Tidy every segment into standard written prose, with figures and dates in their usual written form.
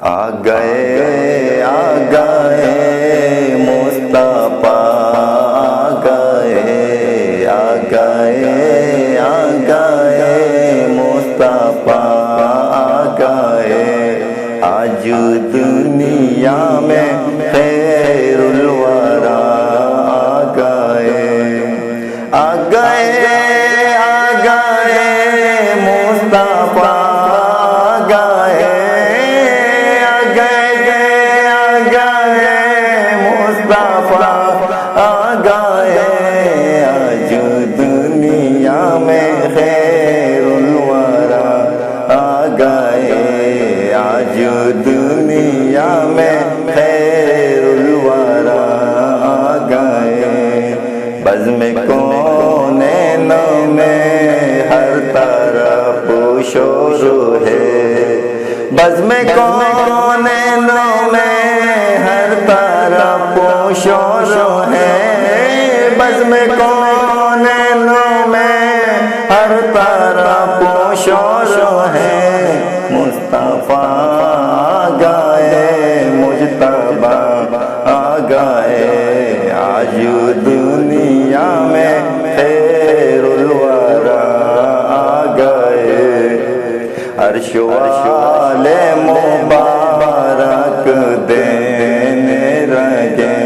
آ گئے مصطفیٰ آ گئے مصطفیٰ آ گئے آج دنیا میں خیر الورا آ گئے مصطفیٰ آ گئے آج دنیا میں خیر الورا آ گئے آج دنیا میں خیر الورا آ گئے بزم کونین میں ہر طرف شور ہے بزم کونین میں ہر طرف شور ہے بزم کونین میں ہر طرف شور ہے مصطفیٰ آ گئے مجتبیٰ آ گئے آج دنیا میں خیر الورا آ گئے عرش والے مبارک دینے لگے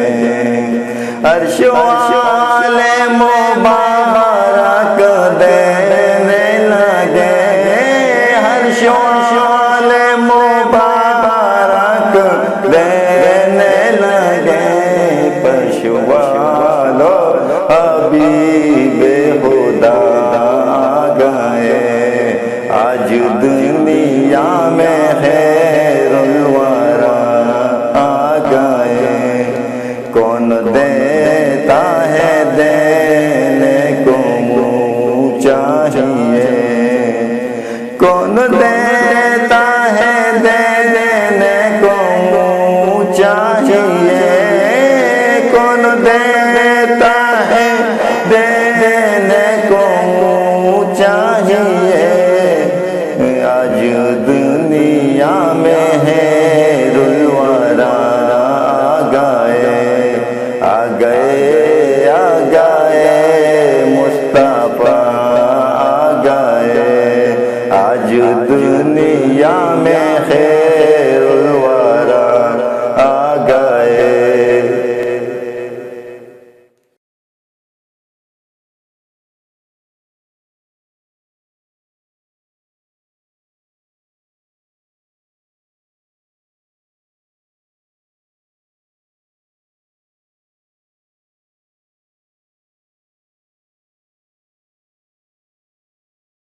عرش والے مبارک دینے لگے عرش